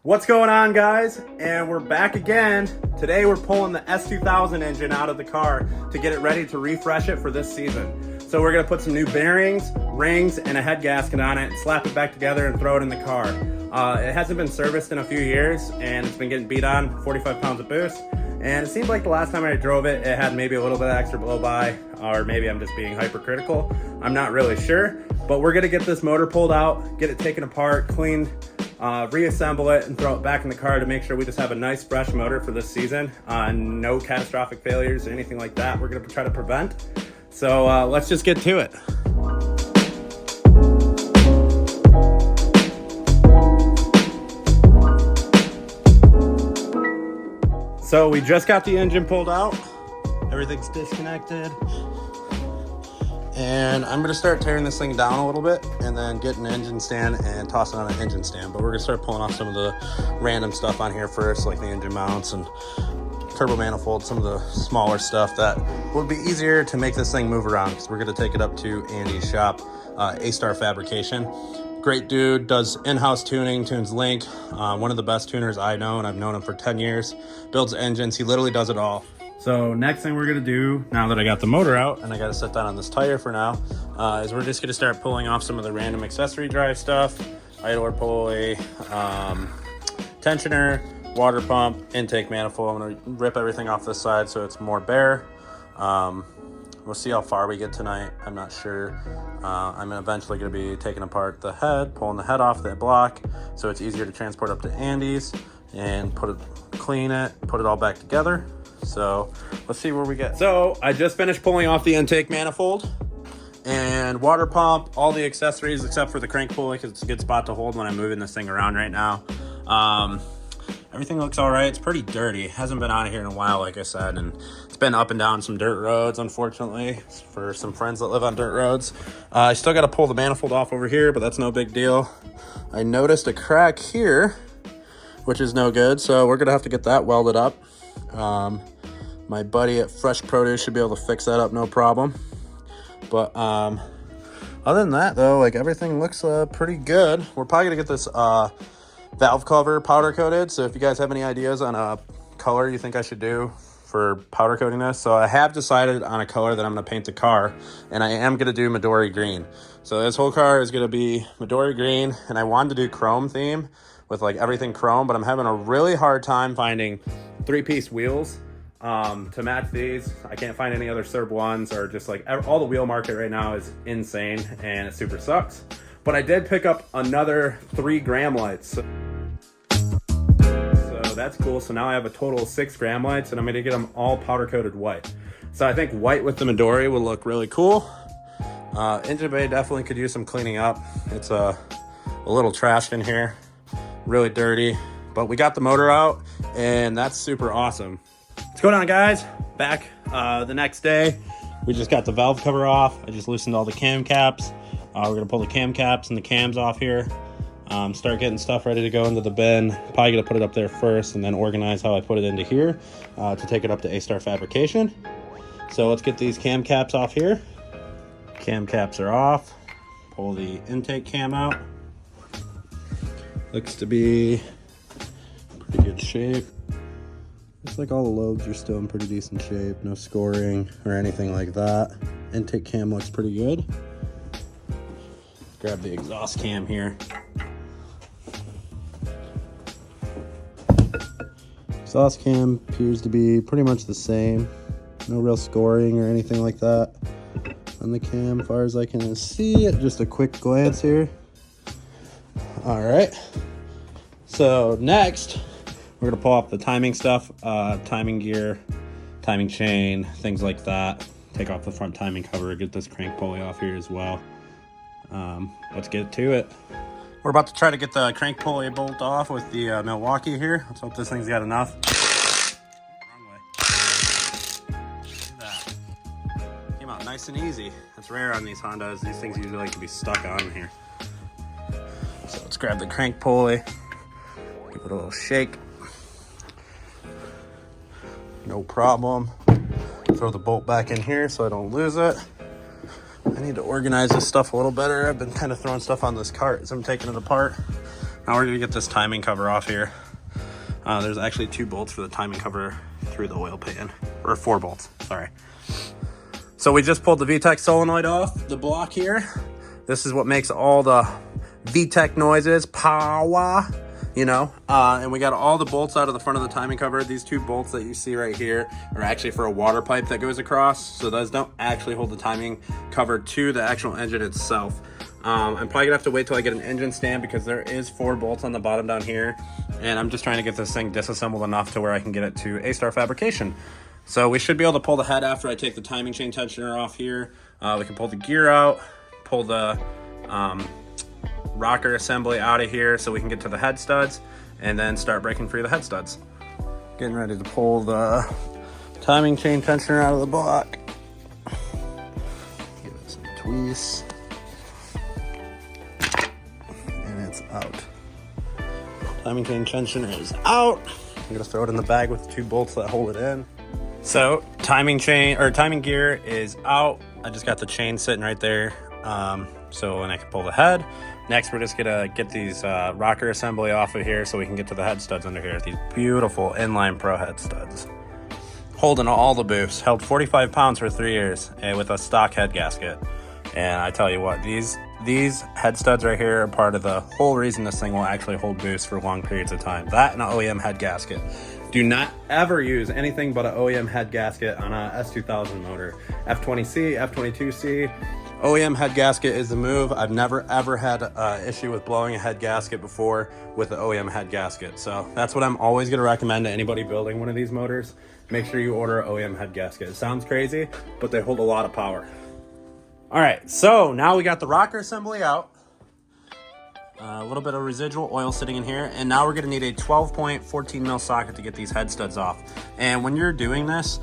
What's going on, guys? And we're back again. Today we're pulling the S2000 engine out of the car to get it ready to refresh it for this season. So we're gonna put some new bearings, rings, and a head gasket on it, slap it back together and throw it in the car. It hasn't been serviced in a few years and it's been getting beat on, 45 pounds of boost. And it seemed like the last time I drove it, it had maybe a little bit of extra blow by, or maybe I'm just being hypercritical. I'm not really sure, but we're gonna get this motor pulled out, get it taken apart, cleaned, reassemble it and throw it back in the car to make sure we just have a nice fresh motor for this season. No catastrophic failures or anything like that we're going to try to prevent. So let's just get to it. So we just got the engine pulled out. Everything's disconnected. And I'm gonna start tearing this thing down a little bit and then get an engine stand and toss it on an engine stand. But we're gonna start pulling off some of the random stuff on here first, like the engine mounts and turbo manifold, some of the smaller stuff that would be easier to make this thing move around, because we're gonna take it up to Andy's shop, A-Star Fabrication. Great dude, does in-house tuning, tunes Link, one of the best tuners I know, and I've known him for 10 years, builds engines, he literally does it all. So next thing we're gonna do, now that I got the motor out and I gotta sit down on this tire for now, is we're just gonna start pulling off some of the random accessory drive stuff, idler pulley, tensioner, water pump, intake manifold. I'm gonna rip everything off this side so it's more bare. We'll see how far we get tonight. I'm not sure. I'm eventually gonna be taking apart the head, pulling the head off that block so it's easier to transport up to Andy's and clean it, put it all back together. So let's see where we get. So I just finished pulling off the intake manifold and water pump, all the accessories except for the crank pulley, because it's a good spot to hold when I'm moving this thing around right now. Everything looks all right. It's pretty dirty. It hasn't been out of here in a while, like I said, and it's been up and down some dirt roads, unfortunately, for some friends that live on dirt roads. I still got to pull the manifold off over here, but that's no big deal. I noticed a crack here, which is no good, so we're gonna have to get that welded up. My buddy at Fresh Produce should be able to fix that up, no problem. But other than that, though, like, everything looks pretty good. We're probably gonna get this valve cover powder coated. So if you guys have any ideas on a color you think I should do for powder coating this, so I have decided on a color that I'm gonna paint the car, and I am gonna do Midori green. So this whole car is gonna be Midori green, and I wanted to do chrome theme with like everything chrome, but I'm having a really hard time finding 3-piece wheels to match these. I can't find any other Serb ones, or just like all the wheel market right now is insane and it super sucks. But I did pick up another 3 gram lights. So that's cool. So now I have a total of 6 gram lights, and I'm gonna get them all powder coated white. So I think white with the Midori will look really cool. Engine bay definitely could use some cleaning up. It's a little trashed in here, really dirty, but we got the motor out and that's super awesome. What's going on, guys? Back the next day. We just got the valve cover off. I just loosened all the cam caps. We're gonna pull the cam caps and the cams off here. Start getting stuff ready to go into the bin. Probably gonna put it up there first and then organize how I put it into here to take it up to A-Star Fabrication. So let's get these cam caps off here. Cam caps are off. Pull the intake cam out. Looks to be pretty good shape. Looks like all the lobes are still in pretty decent shape. No scoring or anything like that. Intake cam looks pretty good. Grab the exhaust cam here. Exhaust cam appears to be pretty much the same. No real scoring or anything like that on the cam, as far as I can see at just a quick glance here. All right. So next, we're gonna pull off the timing stuff, timing gear, timing chain, things like that. Take off the front timing cover, get this crank pulley off here as well. Let's get to it. We're about to try to get the crank pulley bolt off with the Milwaukee here. Let's hope this thing's got enough. Wrong way. Look at that. Came out nice and easy. That's rare on these Hondas. These things usually like to be stuck on here. So let's grab the crank pulley, give it a little shake. No problem. Throw the bolt back in here so I don't lose it. I need to organize this stuff a little better. I've been kind of throwing stuff on this cart as I'm taking it apart. Now we're gonna get this timing cover off here. There's actually 2 bolts for the timing cover through the oil pan, or 4 bolts, sorry. So we just pulled the VTEC solenoid off the block here. This is what makes all the VTEC noises, power, you know. And we got all the bolts out of the front of the timing cover. These 2 bolts that you see right here are actually for a water pipe that goes across. So those don't actually hold the timing cover to the actual engine itself. I'm probably gonna have to wait till I get an engine stand because there is 4 bolts on the bottom down here. And I'm just trying to get this thing disassembled enough to where I can get it to A-Star Fabrication. So we should be able to pull the head after I take the timing chain tensioner off here. We can pull the gear out, pull the rocker assembly out of here so we can get to the head studs and then start breaking free the head studs. Getting ready to pull the timing chain tensioner out of the block. Give it some twists. And it's out. Timing chain tensioner is out. I'm gonna throw it in the bag with the 2 bolts that hold it in. So timing chain or timing gear is out. I just got the chain sitting right there. So when I can pull the head. Next, we're just gonna get these rocker assembly off of here so we can get to the head studs under here. These beautiful inline pro head studs. Holding all the boosts. Held 45 pounds for 3 years with a stock head gasket. And I tell you what, these head studs right here are part of the whole reason this thing will actually hold boost for long periods of time. That and an OEM head gasket. Do not ever use anything but an OEM head gasket on a S2000 motor. F20C, F22C, OEM head gasket is the move. I've never ever had an issue with blowing a head gasket before with the OEM head gasket. So that's what I'm always gonna recommend to anybody building one of these motors. Make sure you order an OEM head gasket. It sounds crazy, but they hold a lot of power. All right, so now we got the rocker assembly out. A little bit of residual oil sitting in here, and now we're gonna need a 12-point 14mm socket to get these head studs off. And when you're doing this,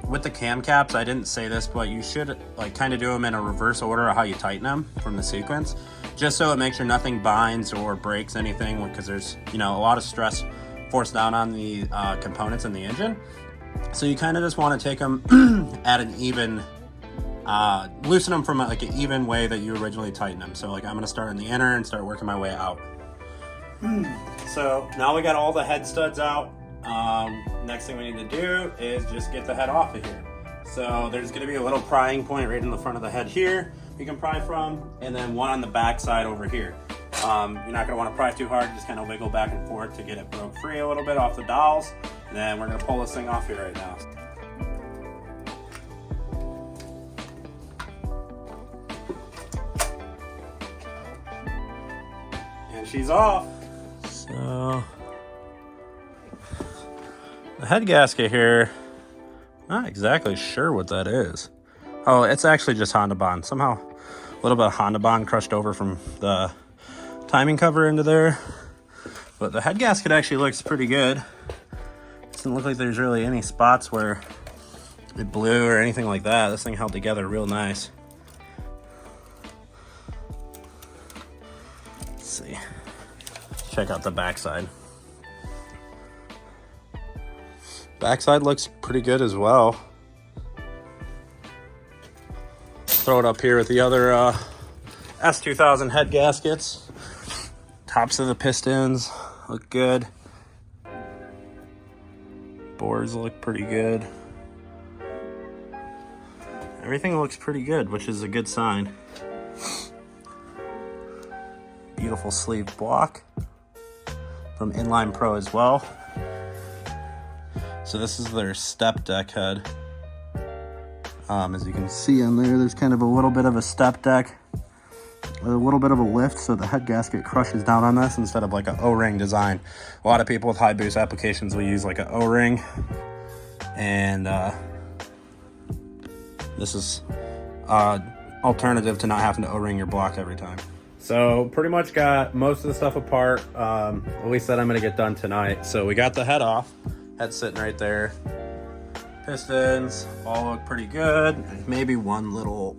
with the cam caps, I didn't say this, but you should like kind of do them in a reverse order of how you tighten them from the sequence, just so it makes sure nothing binds or breaks anything, because there's, you know, a lot of stress forced down on the components in the engine. So you kind of just want to take them at an even, loosen them from like an even way that you originally tightened them. So like I'm gonna start in the inner and start working my way out. So now we got all the head studs out. Next thing we need to do is just get the head off of here. So there's gonna be a little prying point right in the front of the head here you can pry from, and then one on the back side over here. You're not gonna wanna pry too hard, just kind of wiggle back and forth to get it broke free a little bit off the dowels. And then we're gonna pull this thing off here right now. And she's off. So the head gasket here, not exactly sure what that is. Oh, it's actually just Honda Bond. Somehow a little bit of Honda Bond crushed over from the timing cover into there. But the head gasket actually looks pretty good. Doesn't look like there's really any spots where it blew or anything like that. This thing held together real nice. Let's see. Check out the backside. Backside looks pretty good as well. Throw it up here with the other S2000 head gaskets. Tops of the pistons look good. Bores look pretty good. Everything looks pretty good, which is a good sign. Beautiful sleeve block from Inline Pro as well. So this is their step deck head. As you can see on there, there's kind of a little bit of a step deck, a little bit of a lift, so the head gasket crushes down on this instead of like an O-ring design. A lot of people with high boost applications will use like an O-ring, and this is alternative to not having to O-ring your block every time. So pretty much got most of the stuff apart, at least that I'm gonna get done tonight. So we got the head off. Head sitting right there. Pistons all look pretty good. Maybe one little,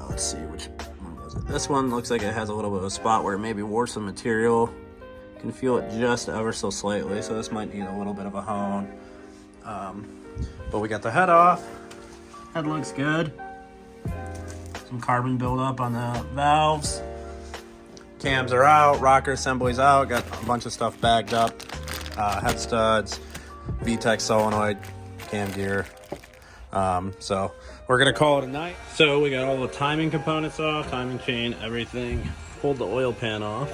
let's see, which one was it? This one looks like it has a little bit of a spot where it maybe wore some material. You can feel it just ever so slightly, so this might need a little bit of a hone. But we got the head off. Head looks good. Some carbon buildup on the valves. Cams are out, rocker assembly's out, got a bunch of stuff bagged up, head studs, VTEC solenoid, cam gear. So we're gonna call it a night. So we got all the timing components off, timing chain, everything. Pulled the oil pan off,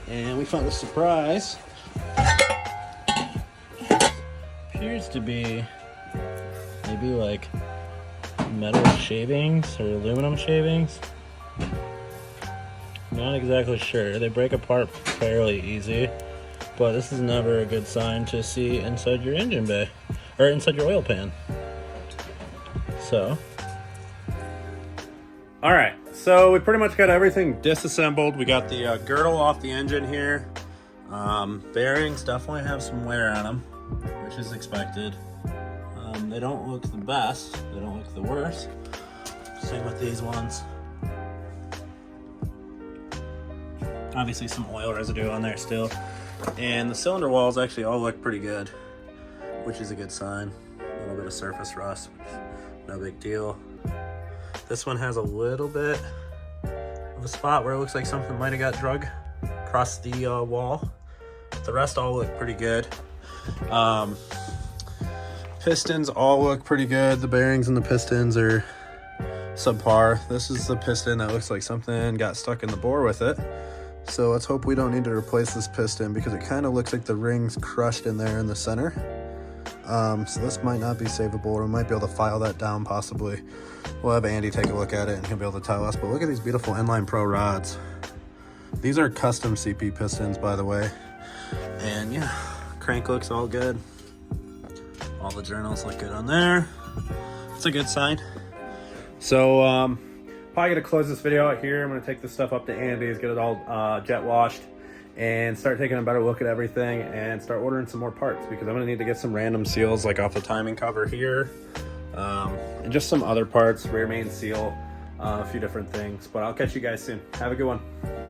and we found a surprise. Appears to be maybe like metal shavings or aluminum shavings. Not exactly sure. They break apart fairly easy, but this is never a good sign to see inside your engine bay or inside your oil pan. So, all right, so we pretty much got everything disassembled. We got the girdle off the engine here. Bearings definitely have some wear on them, which is expected. They don't look the best, they don't look the worst. Same with these ones. Obviously some oil residue on there still. And the cylinder walls actually all look pretty good, which is a good sign. A little bit of surface rust, which is no big deal. This one has a little bit of a spot where it looks like something might have got drug across the wall. The rest all look pretty good. Pistons all look pretty good. The bearings and the pistons are subpar. This is the piston that looks like something got stuck in the bore with it. So let's hope we don't need to replace this piston because it kind of looks like the ring's crushed in there in the center. So this might not be savable, or we might be able to file that down possibly. We'll have Andy take a look at it and he'll be able to tell us. But look at these beautiful Inline Pro rods. These are custom CP pistons, by the way. And yeah, crank looks all good. All the journals look good on there. It's a good sign. So probably gonna close this video out here. I'm gonna take this stuff up to Andy's, get it all jet washed, and start taking a better look at everything and start ordering some more parts, because I'm gonna need to get some random seals like off the timing cover here, and just some other parts, rear main seal, a few different things. But I'll catch you guys soon. Have a good one.